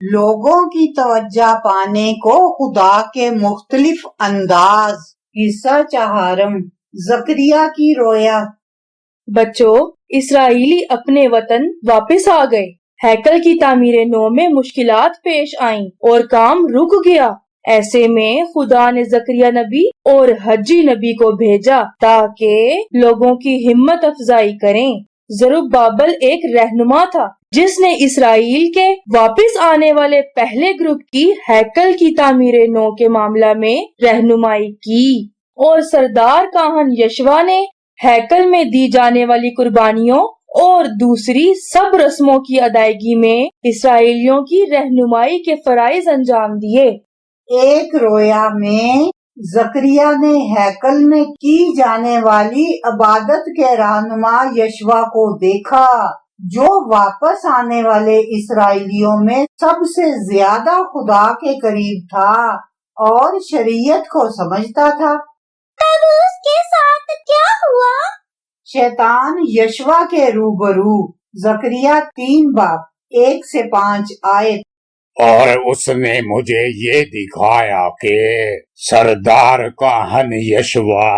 لوگوں کی توجہ پانے کو خدا کے مختلف انداز۔ حصہ چہارم، زکریا کی رویا۔ بچوں، اسرائیلی اپنے وطن واپس آ گئے۔ ہیکل کی تعمیر نو میں مشکلات پیش آئیں اور کام رک گیا۔ ایسے میں خدا نے زکریا نبی اور حجی نبی کو بھیجا تاکہ لوگوں کی ہمت افزائی کریں۔ زربابل ایک رہنما تھا جس نے اسرائیل کے واپس آنے والے پہلے گروپ کی ہیکل کی تعمیر نو کے معاملہ میں رہنمائی کی، اور سردار کاہن یشوا نے ہیکل میں دی جانے والی قربانیوں اور دوسری سب رسموں کی ادائیگی میں اسرائیلیوں کی رہنمائی کے فرائض انجام دیے۔ ایک رویا میں زکریا نے ہیکل میں کی جانے والی عبادت کے رہنما یشوا کو دیکھا، جو واپس آنے والے اسرائیلیوں میں سب سے زیادہ خدا کے قریب تھا اور شریعت کو سمجھتا تھا۔ تب اس کے ساتھ کیا ہوا؟ شیطان یشوا کے روبرو۔ زکریا 3:1-5 آیت۔ اور اس نے مجھے یہ دکھایا کہ سردار کاہن یشوا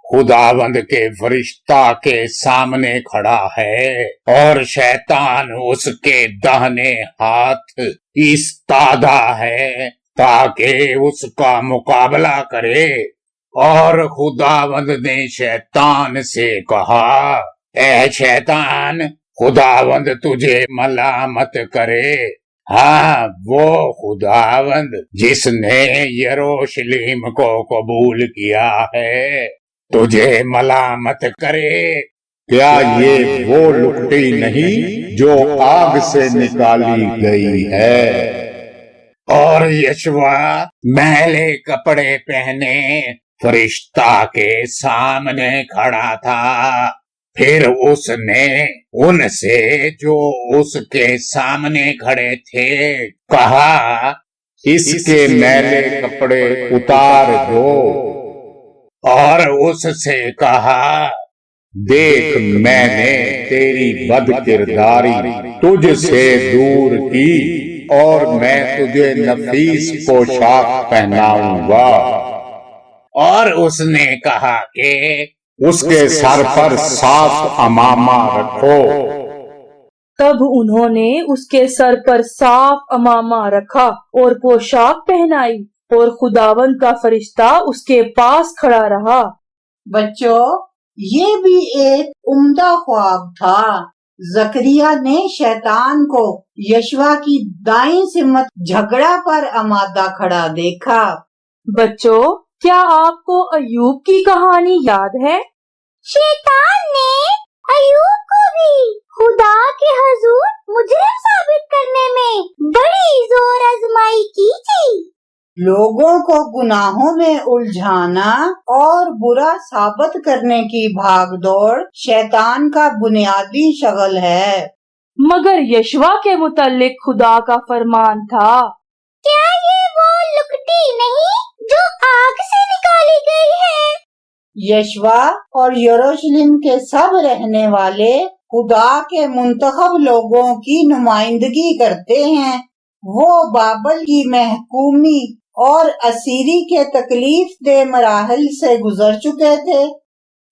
خداوند کے فرشتہ کے سامنے کھڑا ہے، اور شیطان اس کے داہنے ہاتھ ایستادہ ہے تاکہ اس کا مقابلہ کرے۔ اور خداوند نے شیطان سے کہا، اے شیطان، خداوند تجھے ملامت کرے۔ ہاں، وہ خداوند جس نے یروشلم کو قبول کیا ہے تجھے ملامت کرے۔ کیا یہ وہ لکٹی نہیں جو آگ سے نکالی گئی ہے؟ اور یشوا میلے کپڑے پہنے فرشتہ کے سامنے کھڑا تھا۔ پھر اس نے ان سے جو اس کے سامنے کھڑے تھے کہا، اس کے میلے کپڑے اتار دو۔ اور اس سے کہا، دیکھ، میں نے تیری بد کرداری تجھ سے دور کی، اور میں تجھے نفیس پوشاک پہناؤں گا۔ اور اس نے کہا کہ اس کے سر پر صاف امامہ رکھو۔ تب انہوں نے اس کے سر پر صاف امامہ رکھا اور پوشاک پہنائی، اور خداوند کا فرشتہ اس کے پاس کھڑا رہا۔ بچوں، یہ بھی ایک عمدہ خواب تھا۔ زکریا نے شیطان کو یشوا کی دائیں سمت جھگڑا پر آمادہ کھڑا دیکھا۔ بچوں، کیا آپ کو ایوب کی کہانی یاد ہے؟ شیطان نے ایوب کو بھی خدا کے حضور مجرم ثابت کرنے میں بڑی زور آزمائی کی تھی۔ لوگوں کو گناہوں میں الجھانا اور برا ثابت کرنے کی بھاگ دوڑ شیطان کا بنیادی شغل ہے۔ مگر یشوا کے متعلق خدا کا فرمان تھا، کیا یہ وہ لکٹی نہیں جو آگ سے نکالی گئی ہے؟ یشوا اور یروشلم کے سب رہنے والے خدا کے منتخب لوگوں کی نمائندگی کرتے ہیں۔ وہ بابل کی محکومی اور اسیری کے تکلیف دہ مراحل سے گزر چکے تھے۔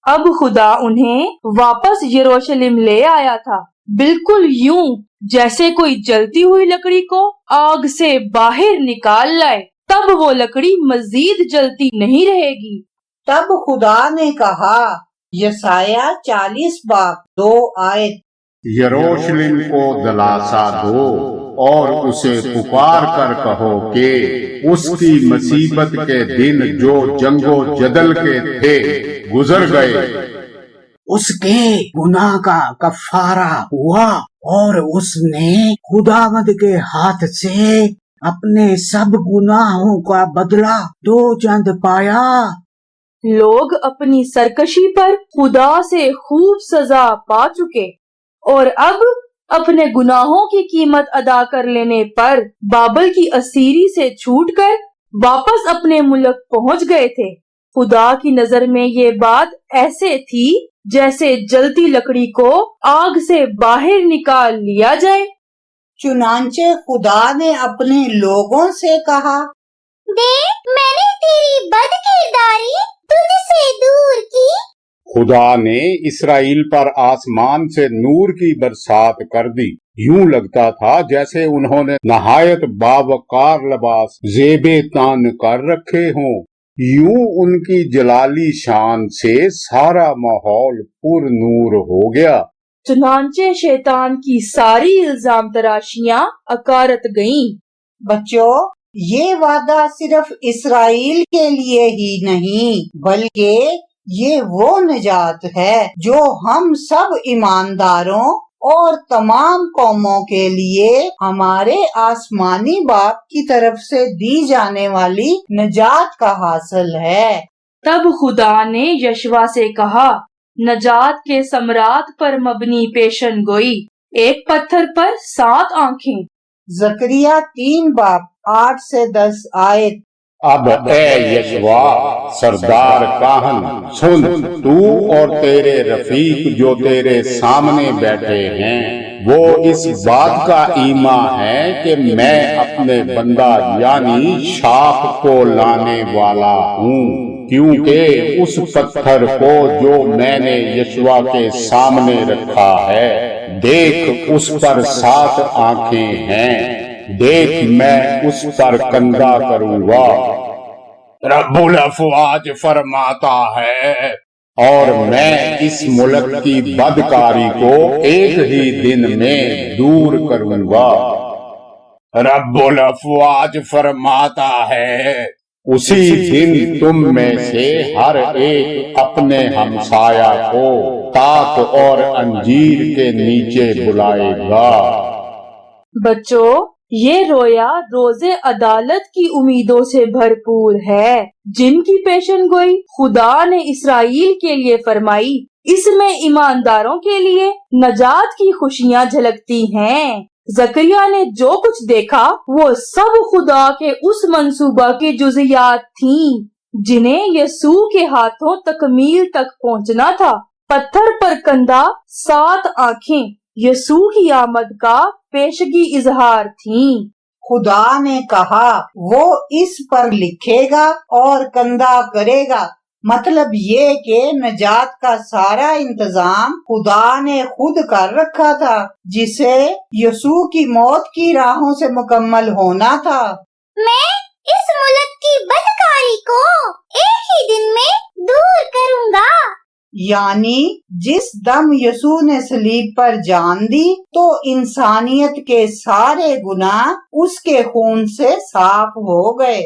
اب خدا انہیں واپس یروشلم لے آیا تھا، بالکل یوں جیسے کوئی جلتی ہوئی لکڑی کو آگ سے باہر نکال لائے۔ تب وہ لکڑی مزید جلتی نہیں رہے گی۔ تب خدا نے کہا، یسایہ 40:2 آیت۔ یروشلم کو دلاسا دو اور اسے پکار کر کہو کہ اس کی مصیبت کے دن جو جنگ و جدل کے تھے گزر گئے۔ اس کے گناہ کا کفارہ ہوا، اور اس نے خداوند کے ہاتھ سے اپنے سب گناہوں کا بدلہ 2 چند پایا۔ لوگ اپنی سرکشی پر خدا سے خوب سزا پا چکے، اور اب اپنے گناہوں کی قیمت ادا کر لینے پر بابل کی اسیری سے چھوٹ کر واپس اپنے ملک پہنچ گئے تھے۔ خدا کی نظر میں یہ بات ایسے تھی جیسے جلتی لکڑی کو آگ سے باہر نکال لیا جائے۔ चुनांचे खुदा ने अपने लोगों से कहा, देख मैंने तेरी बदकिरदारी तुझसे दूर की। खुदा ने इसराइल पर आसमान से नूर की बरसात कर दी। यूं लगता था जैसे उन्होंने नहायत बावकार लिबास ज़ेबे तान कर रखे हों। यूं उनकी जलाली शान से सारा माहौल पुर नूर हो गया। चुनांचे शैतान की सारी इल्जाम तराशियां अकारत गईं। बच्चों, ये वादा सिर्फ इसराइल के लिए ही नहीं बल्कि ये वो निजात है जो हम सब ईमानदारों और तमाम कौमों के लिए हमारे आसमानी बाप की तरफ से दी जाने वाली निजात का हासिल है। तब खुदा ने यशवा से कहा, नजात के सम्राट पर मबनी पेशन गोई, एक पत्थर पर 7 आंखें। जकरिया 3 बाब 8 से 10 आयत। अब ए यशवा सरदार काहन सुन, तू और तेरे रफीक जो तेरे सामने बैठे हैं वो इस बात का ईमा है कि मैं अपने बंदा यानी शाख को लाने वाला हूँ, क्योंकि उस पत्थर को जो मैंने यशवा के सामने रखा है, देख उस पर 7 आंखें हैं, देख मैं उस पर कंधा करूंगा। रब्बुल अफ़वाज फरमाता है, और मैं इस मुल्क की बदकारी को एक ही दिन में दूर करूंगा। रब्बुल अफ़वाज फरमाता है, उसी दिन तुम में से हर एक अपने हमसाया को ताक और अंजीर के नीचे बुलाएगा। बच्चों, ये रोया रोजे अदालत की उम्मीदों से भरपूर है जिनकी पेशन गोई खुदा ने इसराइल के लिए फरमाई। इसमें ईमानदारों के लिए नजात की खुशियां झलकती हैं। जकरिया ने जो कुछ देखा वो सब खुदा के उस मंसूबा की जुज़ियात थीं जिन्हें यसूह के हाथों तकमील तक पहुंचना था। पत्थर पर कंधा, 7 आंखें यसूह की आमद का पेशगी इजहार थीं। खुदा ने कहा वो इस पर लिखेगा और कंधा करेगा। मतलब ये कि नजात का सारा इंतजाम खुदा ने खुद कर रखा था, जिसे यसूह की मौत की राहों से मुकम्मल होना था। मैं इस मुल्क की बदकारी को एक ही दिन में दूर करूंगा। यानी जिस दम यसूह ने सलीब पर जान दी तो इंसानियत के सारे गुनाह उसके खून से साफ हो गए।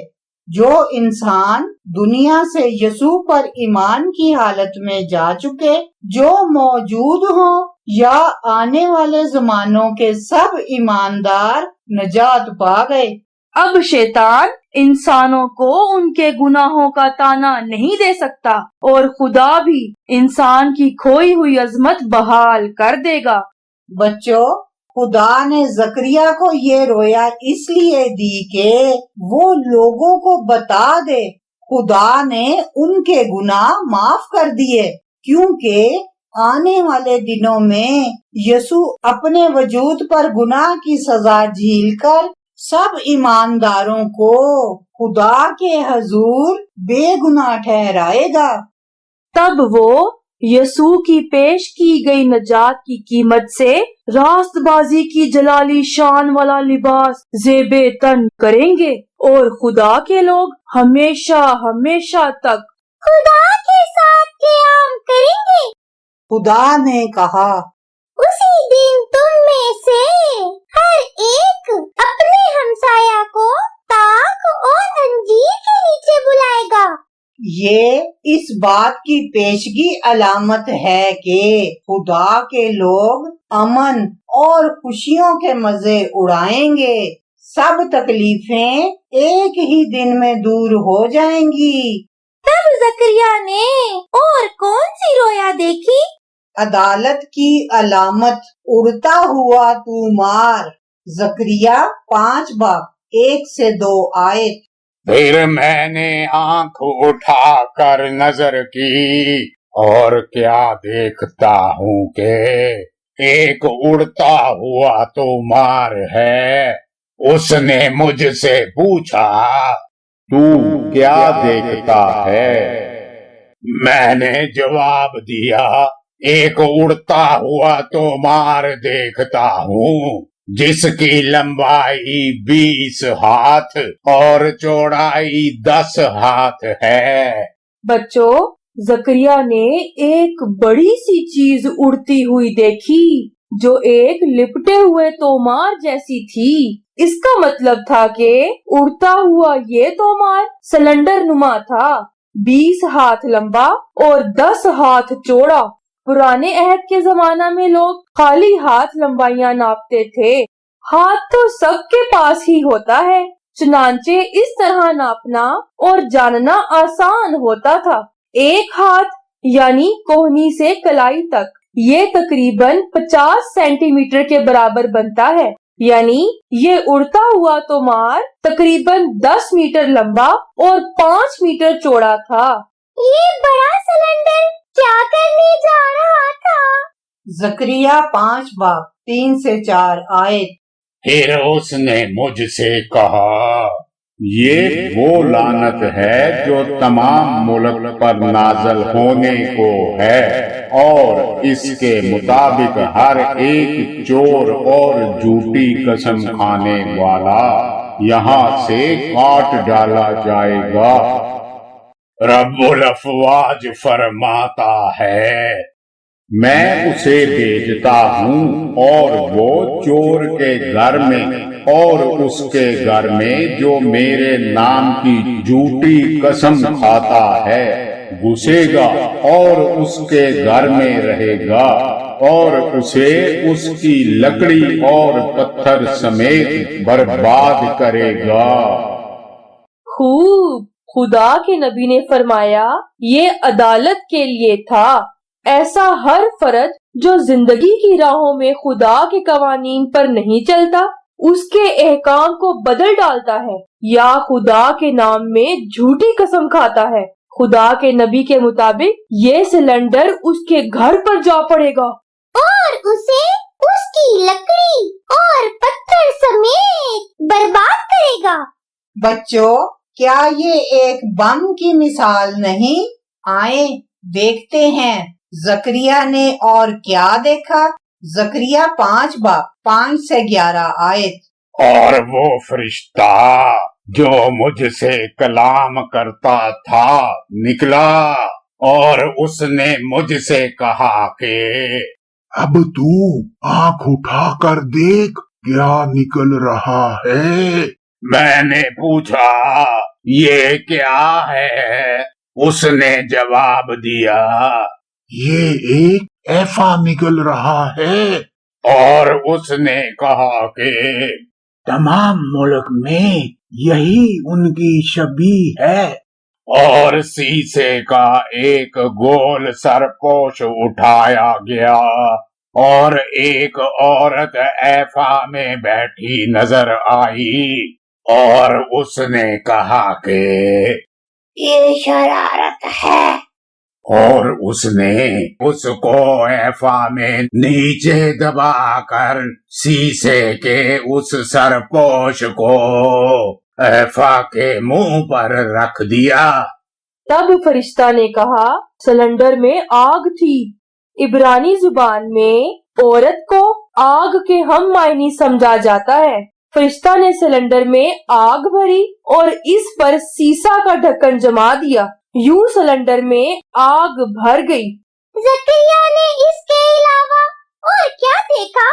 जो इंसान दुनिया से यसूह पर ईमान की हालत में जा चुके, जो मौजूद हो या आने वाले जमानों के सब ईमानदार नजात पा गए। अब शैतान इंसानों को उनके गुनाहों का ताना नहीं दे सकता और खुदा भी इंसान की खोई हुई अजमत बहाल कर देगा। बच्चों, खुदा ने जकरिया को ये रोया इसलिए दी कि वो लोगों को बता दे खुदा ने उनके गुनाह माफ कर दिए, क्योंकि आने वाले दिनों में यसूह अपने वजूद पर गुनाह की सजा झीलकर सब ईमानदारों को खुदा के हजूर बेगुनाह ठहराएगा। तब वो यसूह की पेश की गई नजात की कीमत से रास्तबाजी की जलाली शान वाला लिबास ज़ेबे तन करेंगे और खुदा के लोग हमेशा हमेशा तक खुदा के साथ क़याम करेंगे। खुदा ने कहा, उसी दिन तुम में से हर एक अपने हमसाया को ताक और अंजीर के नीचे बुलाएगा। ये इस बात की पेशगी अलामत है कि खुदा के लोग अमन और खुशियों के मजे उड़ाएंगे। सब तकलीफें एक ही दिन में दूर हो जाएंगी। तब जकरिया ने और कौन सी रोया देखी? अदालत की अलामत, उड़ता हुआ तूमार। जकरिया 5 बाब 1 से 2 आयत। फिर मैंने आंख उठाकर नजर की और क्या देखता हूँ कि एक उड़ता हुआ तोमार है। उसने मुझसे पूछा, तू क्या देखता है? मैंने जवाब दिया, एक उड़ता हुआ तोमार देखता हूँ, जिसकी लंबाई 20 हाथ और चौड़ाई 10 हाथ है। बच्चों, जकरिया ने एक बड़ी सी चीज उड़ती हुई देखी जो एक लिपटे हुए तोमार जैसी थी। इसका मतलब था कि उड़ता हुआ ये तोमार सिलेंडर नुमा था, 20 हाथ लंबा और 10 हाथ चौड़ा। पुराने अहद के जमाना में लोग खाली हाथ लंबाइयां नापते थे। हाथ तो सबके पास ही होता है, चुनांचे इस तरह नापना और जानना आसान होता था। एक हाथ यानी कोहनी से कलाई तक ये तकरीबन 50 सेंटीमीटर के बराबर बनता है। यानी ये उड़ता हुआ तोमार तकरीबन 10 मीटर लंबा और 5 मीटर चौड़ा था। ये बड़ा सिलेंडर क्या करने जा रहा था? जकरिया 5 बाब 3 से 4 आयत। फिर उसने मुझसे कहा, ये वो लानत है जो तमाम मुल्क पर नाजल होने को है, और इसके मुताबिक हर एक चोर और झूठी कसम खाने वाला यहाँ से काट डाला जाएगा। रब्बुल अफवाज फरमाता है, मैं उसे भेजता हूँ और वो चोर के घर में और उसके घर में जो मेरे नाम की झूठी कसम खाता है घुसेगा और उसके घर में रहेगा, और उसे उसकी लकड़ी और पत्थर समेत बर्बाद करेगा। खूब। खुदा के नबी ने फरमाया, ये अदालत के लिए था। ऐसा हर फर्द जो जिंदगी की राहों में खुदा के कवानीन पर नहीं चलता, उसके एहकाम को बदल डालता है या खुदा के नाम में झूठी कसम खाता है, खुदा के नबी के मुताबिक ये सिलेंडर उसके घर पर जा पड़ेगा और उसे उसकी लकड़ी और पत्थर समेत बर्बाद करेगा। बच्चों, क्या ये एक बम की मिसाल नहीं? आए देखते हैं जकरिया ने और क्या देखा। जकरिया 5 बाब 5 से 11 आयत। और वो फरिश्ता जो मुझसे कलाम करता था निकला, और उसने मुझसे कहा कि अब तू आंख उठा कर देख क्या निकल रहा है। मैंने पूछा, ये क्या है? उसने जवाब दिया, ये एक एफा निकल रहा है। और उसने कहा कि तमाम मुल्क में यही उनकी शबी है। और शीशे का एक गोल सरपोश उठाया गया, और एक औरत एफा में बैठी नजर आई, और उसने कहा कि ये शरारत है। और उसने उसको एफा में नीचे दबाकर शीशे के उस सरपोश को एफा के मुंह पर रख दिया। तब फरिश्ता ने कहा, सिलेंडर में आग थी। इब्रानी जुबान में औरत को आग के हम मायनी समझा जाता है। फरिश्ता ने सिलेंडर में आग भरी और इस पर सीसा का ढक्कन जमा दिया। यूं सिलेंडर में आग भर गई। जकरिया ने इसके अलावा और क्या देखा?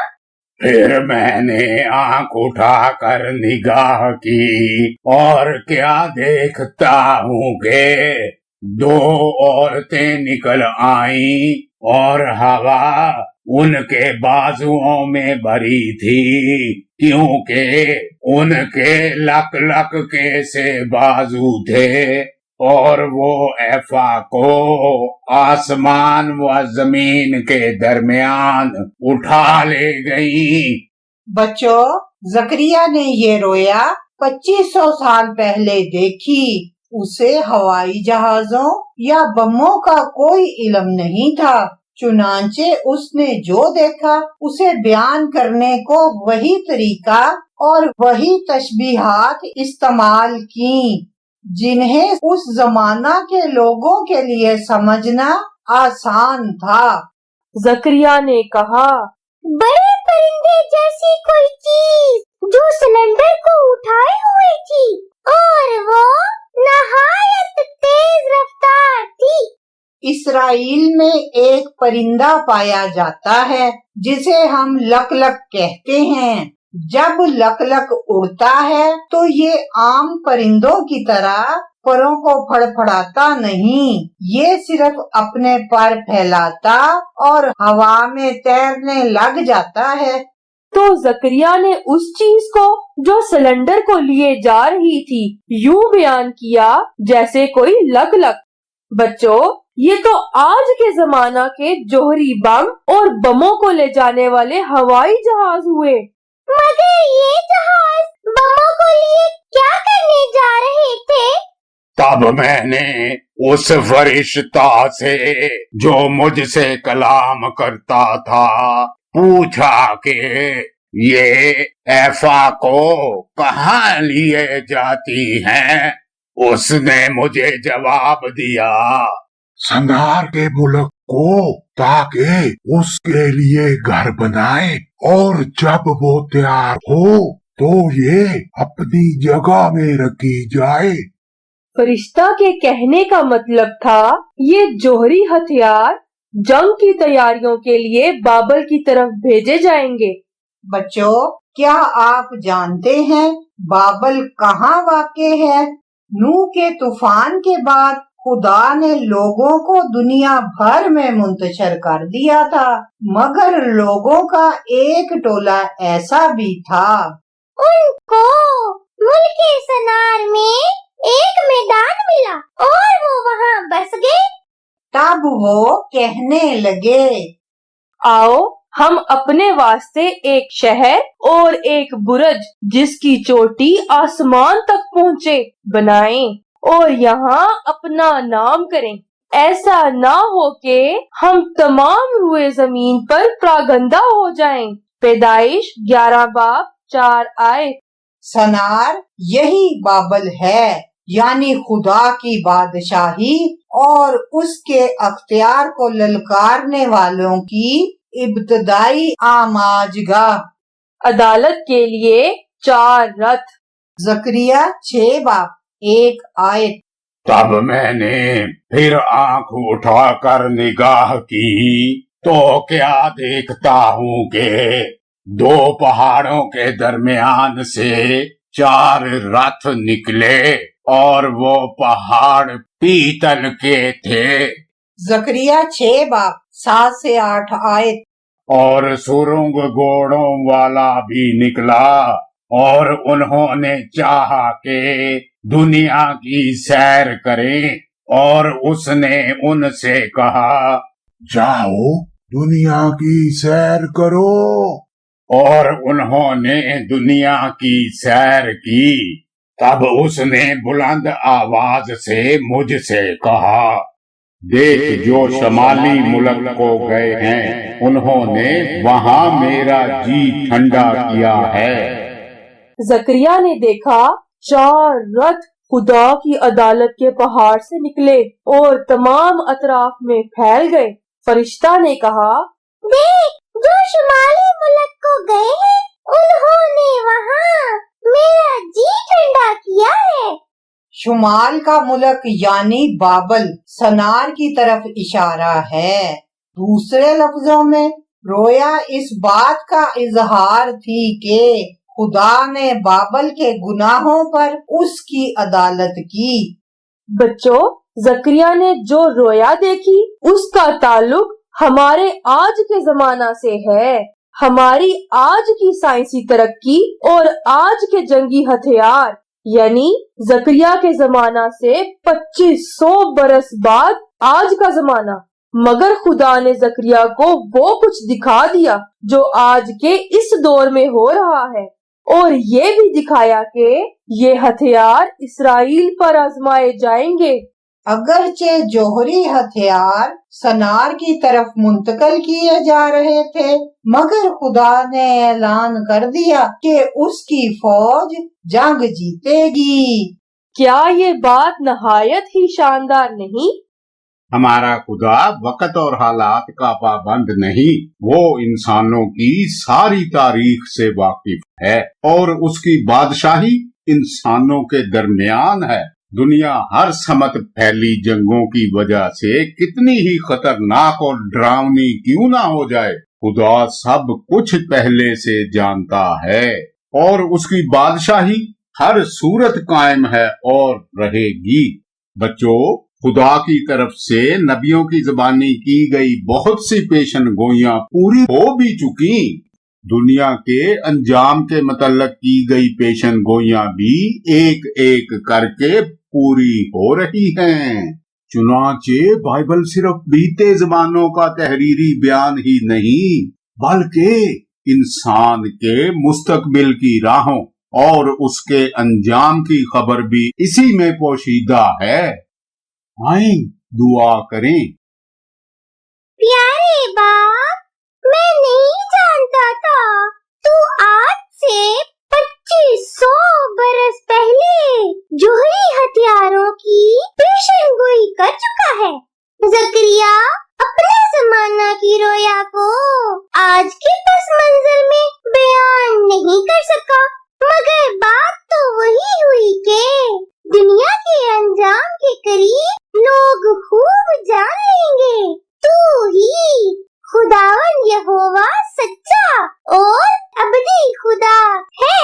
फिर मैंने आंख उठाकर निगाह की, और क्या देखता हूँ कि 2 औरतें निकल आईं, और हवा उनके बाजुओं में भरी थी, क्योंकि उनके लक लक के से बाजू थे, और वो एफा को आसमान व जमीन के दरमियान उठा ले गई। बच्चों, जकरिया ने ये रोया 2500 साल पहले देखी। उसे हवाई जहाजों या बमों का कोई इल्म नहीं था। चुनांचे उसने जो देखा उसे बयान करने को वही तरीका और वही तशबीहात इस्तेमाल की जिन्हें उस जमाना के लोगों के लिए समझना आसान था। जकरिया ने कहा, बड़े परिंदे जैसी कोई चीज जो सिलेंडर को उठाए हुए थी और वो नहायत तेज रफ्तार थी। इसराइल में एक परिंदा पाया जाता है जिसे हम लकलक कहते हैं। जब लकलक उड़ता है तो ये आम परिंदों की तरह परों को फड़फड़ाता नहीं, ये सिर्फ अपने पर फैलाता और हवा में तैरने लग जाता है। तो जकरिया ने उस चीज को जो सिलेंडर को लिए जा रही थी यूं बयान किया जैसे कोई लक-लक। बच्चों, ये तो आज के जमाना के जोहरी बम और बमों को ले जाने वाले हवाई जहाज हुए। मगर ये जहाज बमों को लिए क्या करने जा रहे थे? तब मैंने उस फरिश्ता से जो मुझसे कलाम करता था पूछा कि ये एफा को कहाँ लिए जाती हैं। उसने मुझे जवाब दिया, सनार के मुल्क को, ताकि उसके लिए घर बनाए और जब वो तैयार हो तो ये अपनी जगह में रखी जाए। फरिश्ता के कहने का मतलब था ये जोहरी हथियार जंग की तैयारियों के लिए बाबल की तरफ भेजे जाएंगे। बच्चों, क्या आप जानते हैं बाबल कहाँ वाक़े है? नूह के तूफान के बाद खुदा ने लोगों को दुनिया भर में मुंतशर कर दिया था, मगर लोगों का एक टोला ऐसा भी था। उनको मुल्के सनार में एक मैदान मिला और वो वहाँ बस गए। तब वो कहने लगे, आओ हम अपने वास्ते एक शहर और एक बुर्ज जिसकी चोटी आसमान तक पहुँचे बनाएं और यहाँ अपना नाम करें। ऐसा ना हो कि हम तमाम रुए जमीन पर प्रागंदा हो जाएं। पैदाइश 11 बाब 4 आयत। सनार यही बाबल है, यानी खुदा की बादशाही और उसके अख्तियार को ललकारने वालों की इब्तदाई आमाजगाह। अदालत के लिए 4 रथ। जकरिया 6 बाब 1 आयत। तब मैंने फिर आंख उठाकर निगाह की तो क्या देखता हूँ कि 2 पहाड़ों के दरमियान से 4 रथ निकले और वो पहाड़ पीतल के थे। जकरिया 6 बाब 7 से 8 आयत। और सुरंग घोड़ों वाला भी निकला और उन्होंने चाहा कि दुनिया की सैर करें और उसने उनसे कहा, जाओ दुनिया की सैर करो। और उन्होंने दुनिया की सैर की। तब उसने बुलंद आवाज से मुझसे कहा, देख, जो शमाली मुल्क को गए हैं उन्होंने वहाँ मेरा जी ठंडा किया है। जकरिया ने देखा 4 रथ खुदा की अदालत के पहाड़ से निकले और तमाम अतराफ में फैल गए। फरिश्ता ने कहा, देख, जो शुमाली मुल्क को गए हैं उन्होंने वहाँ मेरा जी ठंडा किया है। शुमाल का मुल्क यानी बाबल सनार की तरफ इशारा है। दूसरे लफ्जों में रोया इस बात का इजहार थी कि खुदा ने बाबल के गुनाहों पर उसकी अदालत की। बच्चों, जकरिया ने जो रोया देखी उसका ताल्लुक हमारे आज के जमाना से है। हमारी आज की साइंसी तरक्की और आज के जंगी हथियार यानी जकरिया के जमाना से 2500 बरस बाद आज का जमाना। मगर खुदा ने जकरिया को वो कुछ दिखा दिया जो आज के इस दौर में हो रहा है और ये भी दिखाया कि ये हथियार इसराइल पर आजमाए जाएंगे। اگرچہ جوہری ہتھیار سنار کی طرف منتقل کیے جا رہے تھے، مگر خدا نے اعلان کر دیا کہ اس کی فوج جنگ جیتے گی۔ کیا یہ بات نہایت ہی شاندار نہیں؟ ہمارا خدا وقت اور حالات کا پابند نہیں، وہ انسانوں کی ساری تاریخ سے واقف ہے اور اس کی بادشاہی انسانوں کے درمیان ہے۔ دنیا ہر سمت پھیلی جنگوں کی وجہ سے کتنی ہی خطرناک اور ڈراؤنی کیوں نہ ہو جائے، خدا سب کچھ پہلے سے جانتا ہے اور اس کی بادشاہی ہر صورت قائم ہے اور رہے گی۔ بچوں، خدا کی طرف سے نبیوں کی زبانی کی گئی بہت سی پیشن گوئیاں پوری ہو بھی چکی، دنیا کے انجام کے متعلق کی گئی پیشن گوئیاں بھی ایک ایک کر کے پوری ہو رہی ہیں۔ چنانچہ بائبل صرف بیتے زمانوں کا تحریری بیان ہی نہیں، بلکہ انسان کے مستقبل کی راہوں اور اس کے انجام کی خبر بھی اسی میں پوشیدہ ہے۔ آئیں دعا کریں۔ پیارے باپ، میں نہیں جانتا تھا تو آج سے 2500 برس پہلے جوہری ہتھیاروں کی پیشن گوئی کر چکا ہے۔ زکریا اپنے زمانہ کی رویا کو آج کے پس منظر میں بیان نہیں کر سکا، مگر بات تو وہی ہوئی کہ دنیا کے انجام کے قریب لوگ خوب جان لیں گے تو ہی خداوند یہوہ سچا اور ابدی خدا ہے۔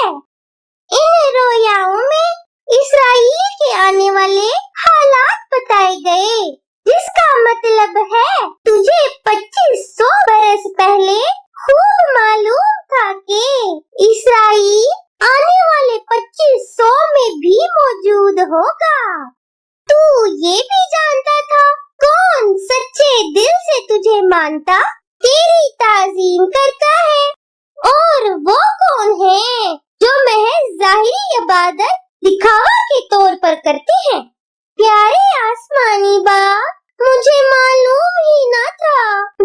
ان رویاؤں میں اسرائیل کے آنے والے حالات بتائے گئے، جس کا مطلب ہے تجھے 2500 برس پہلے خوب معلوم تھا کہ اسرائیل آنے والے 2500 میں بھی موجود ہوگا۔ تو یہ بھی جانتا تھا کون سچے دل سے تجھے مانتا، تیری تعظیم کرتا ہے، اور وہ کون ہے جو محض ظاہری عبادت دکھاوا کے طور پر کرتے ہیں۔ پیارے آسمانی باپ، مجھے معلوم ہی نہ تھا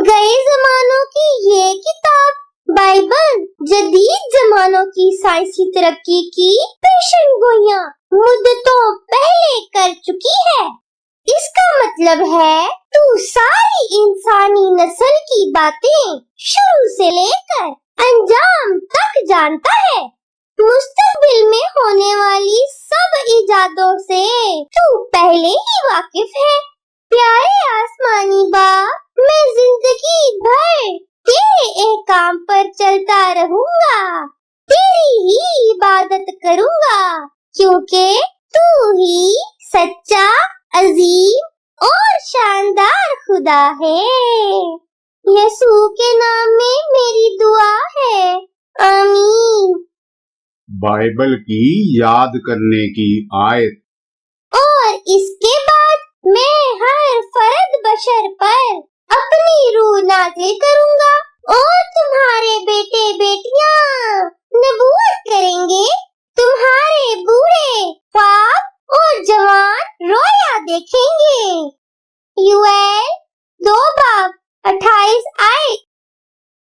گئے زمانوں کی یہ کتاب بائبل جدید زمانوں کی سائنسی ترقی کی پیشن گوئیاں مدتوں پہلے کر چکی ہے۔ اس کا مطلب ہے تو ساری انسانی نسل کی باتیں شروع سے لے کر انجام تک جانتا ہے۔ مستقبل میں ہونے والی سب ایجادوں سے تو پہلے ہی واقف ہے۔ پیارے آسمانی باپ، میں زندگی بھر تیرے احکام پر چلتا رہوں گا، تیری ہی عبادت کروں گا، کیونکہ تو ہی سچا، عظیم اور شاندار خدا ہے۔ یسوع کے نام میں میری دعا ہے، آمین۔ بائبل کی یاد کرنے کی آیت۔ اور اس کے بعد میں ہر فرد بشر پر اپنی روح نازل کروں گا، اور تمہارے بیٹے بیٹیاں